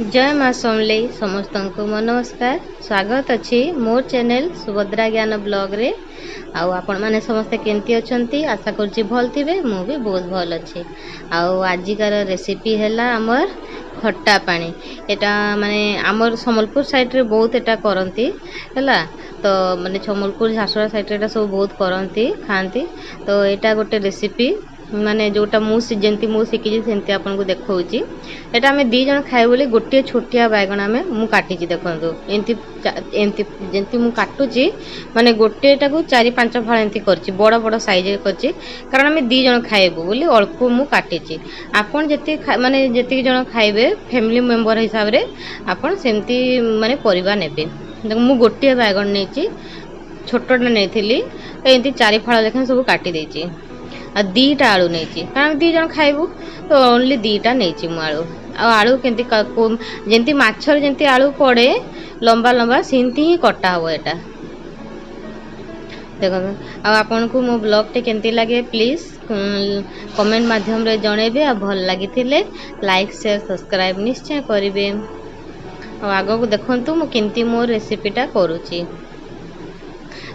जय माँ समलेई समस्त को मो नमस्कार स्वागत अच्छी मोर चैनल सुभद्रा ज्ञान ब्लॉग रे आपण माने समस्ते केमती अछंती आशा करछि भल थिबे मु भी बहुत भल अच्छी आजिकार रेसिपी हैला हमर खट्टा पानी एटा माने हमर सम्बलपुर साइड रे बहुत एटा करंती हैला तो माने सम्बलपुर झारसुगुड़ा साइड रे एटा सब बहुत करंती खांती तो एटा गोटे रेसिपी माने जोटा मु जेंती मु शिखी सेंती आपन को देखौची एटा हमें दी जण खाए बोली गोटे छोटिया बैगण में मु काटिची देखंतु एंती एंती जेंती मु काटुची माने गोटेटा को 4-5 फाळ एंती करची बड़ बड़ साइज करची कारण हमें दी जण खाएबो बोली अल्प मु काटिची आपन जेती माने जेती जण खाइबे फैमिली मेंबर हिसाब रे आपन सेंती माने परिबा नेबे देखो मु गोटे बैगण नेची छोटटा नेथिली एंती 4 फाळ लेखन सब काटी देची आ दीटा आलू नहीं कारण दी जन खाइबू तो ओनली दीटा नहीं आलू आलू केंती जेंती माछर जेंती आलू पड़े लंबा लंबा सेंती ही कटा हो एटा देखो आपन को मो ब्लॉग टे केंती लागे प्लीज कमेंट माध्यम रे जणेबे आ भल लागी थिले लाइक शेयर सब्सक्राइब निश्चय करिवे आगो को देखंतु मु केंती मो रेसिपीटा करूची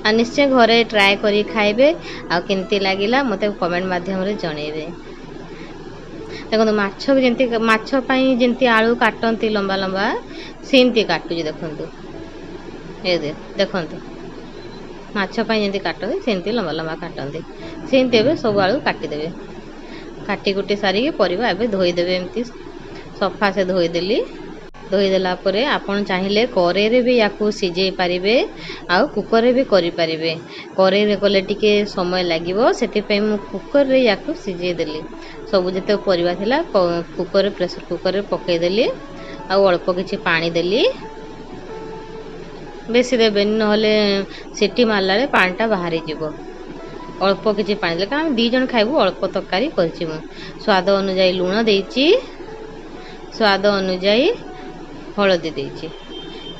आ निश्चय घरे ट्राए करी खाइबे आ केंती लागिला मते कमेंट माध्यम रे जणेबे देखो माछ जेंती माछ पई जेंती आलू काटंती लंबा लंबा सेंती काटू जे देखंतु ए देखंतु माछ पई जेंती काटंती सेंती लंबा लंबा काटंती सेंती एबे सब आलू काटी देबे काटी गुटी सारी के परिबा एबे धोई देबे एमती सफा से धोई देली धोई देला परे आपण चाहिले करे रे भी याकू सिजे पारिबे आ कुकर रे भी करि पारिबे करे रे कोले टिके समय लागिवो सेति पई मु कुकर रे याकू सिजे देली सब जते परिबा थिला कुकर प्रेशर कुकर रे पके देली आ अल्प किछि पानी देली बेसी देबे नहले सिटी मारला रे पानीटा बाहरी जिवो अल्प किछि पानी ले कारण दी जण खाइबो अल्प तरकारी करछि मु स्वाद अनुसार लूण देइछि स्वाद अनुसार हलदी देइछि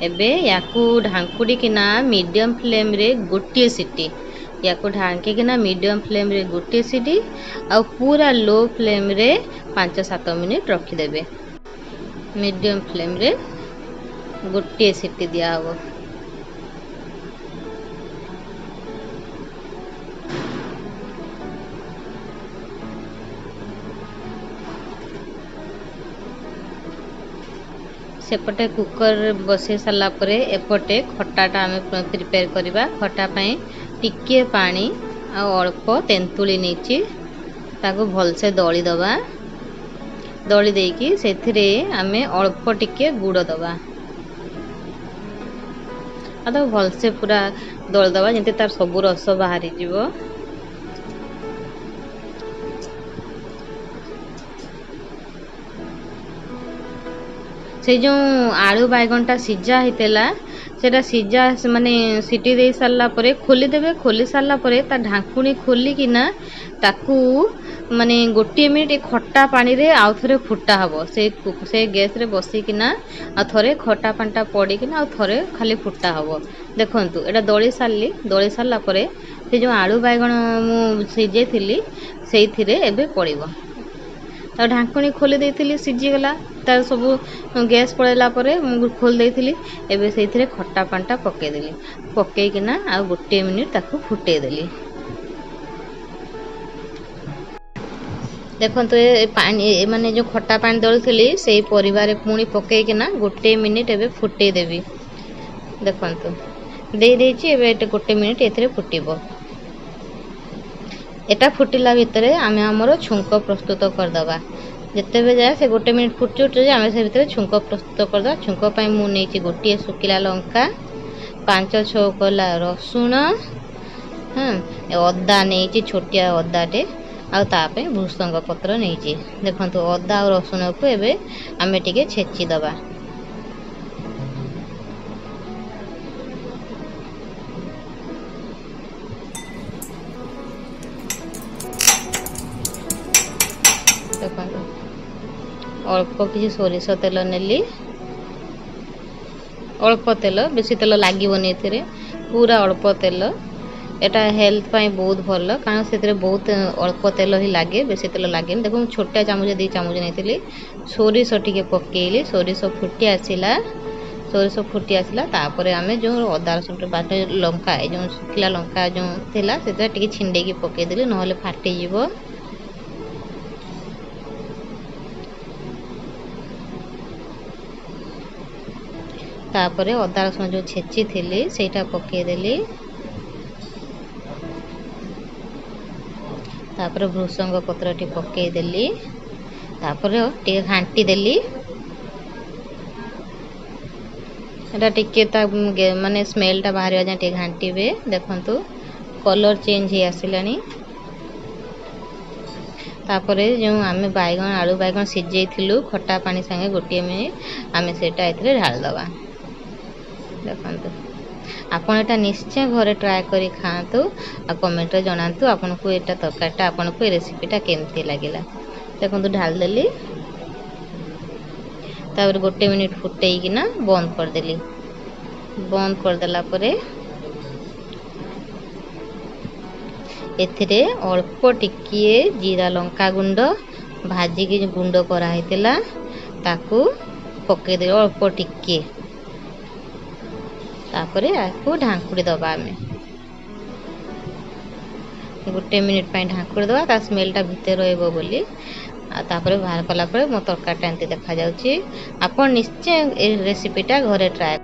एबे याकू ढांकुडी किना मीडियम फ्लेम रे गोटे सिटी याकू ढांकी किना मीडियम फ्लेम रे गोटे सिटी आ पूरा लो फ्लेम रे 5-7 मिनिट रखी देबे मीडियम फ्लेम रे गोटे सिटी दिया हो सेपटे कुकर बसे साला परे एपटे खट्टाटा आमे प्रिपेयर करिबा खट्टा पई टिके पानी आ अल्प तेंतुली नीची ताको भल से दळी दबा दळी देकी सेथिरे आमे अल्प टिके गुड़ दबा आ तो भल से पूरा दळ दबा जेंते तार सब रस बाहरी जिवो से जो आलू बैगनटा सिजा हेतेला सेटा सिजा माने सिटी दे सारला परे खोली देबे खोली सारला परे ता ढांकुनी खोली किना ताकू माने गोटे मिनिट खट्टा पानी रे आउ थरे फुटा हबो से गैस रे बसी किना आ थरे खट्टा पानीटा पड़ी किना आ थरे खाली फुटा हबो देखंतु एटा दळी सारला परे से जो आलू बैगन मु सिजे थिली सेइथिरे एबे पड़िबो तो ढांकुनी खोली देइथिली सिजी गला तार सब गैस पड़ेला परे मु खोल देइथिली एबे सेइथिरे खट्टा पानीटा पके देली पके किना आ गोटे मिनिट ताकू फुटे देली देखंतु ए पानी माने जो खट्टा पानी दळथिली सेही परिवार पुणी पके किना गोटे मिनिट एबे फुटे देबी देखंतु देई देछि एबे एटे गोटे मिनिट एथिरे फुटिबो एटा फुटिला भितरे आमे हमरो छुंक प्रस्तुत कर दबा जते बे जाय से गोटे मिनिट फुटुट जे आमे से भितरे छुंक प्रस्तुत कर दा छुंक पई मु नेची गोटिए सुकिला लंका 5-6 कोला रसुण अदा नेची छोटिया अदाटे आ ता पे भूसंग पत्र नेची देखंतु अदा और रसुण को एबे आमे टिके छेची दबा अल्प किसी सोरिष तेल नेली अल्प तेल बेसी तेल लागोनी पूरा अल्प तेल एटा हेल्थ पाई बहुत भल कारण से बहुत अल्प तेल ही लगे बेसी तेल लगे देखो छोटा चामच 2 चामच नहीं सोरिष टिके पकेली सोरिष फुटी आसला सोरिष फुटी आसला तापर आम जो अदा रसुण बाटे लंका जो सुखिला लंका जो थिला से टिके छिंडेकी पकेदेली नहले फाटीज तापर अदा रसुण जो छेची थी सेटा पकेदेली तापर भृषंग पत्र टी पकेदेली तापर टे घांटी देली एटा टिके ता माने स्मेल टा बाहर जाए टे घांटीबे देखंतु कलर चेंज ही आसिलानी तापर जो आमे बैगन आलू बैगन सिझे थिलु खट्टा पानी संगे गोटे मिनिट आमे सेटा एथरे ढाल दवा देखंतु आपण एटा निश्चय घरे ट्राई करी खातु आ कमेंट रे जणांतु आपन को एटा तरकारीटा आपन को रेसिपीटा केमती लागिला देखंतु ढाल देली तापर गोटे मिनिट फुटेई किना बंद कर देली बंद कर देला परे एथिरे अल्प टिकिए जीरा लंका गुंड भाजी की गुंड करा हेतिला ताकू पके दे अल्प टिकिए तापर आपको ढांकुड़ी दबा आमे गोटे मिनिट पाई ढांकुड़ी दबा ता स्मेलटा भितर रहइबो बोली तापर बाहर कला परे मो तरकारीटा एंती देखा जाउची आपण निश्चय ए रेसिपीटा घरे ट्राई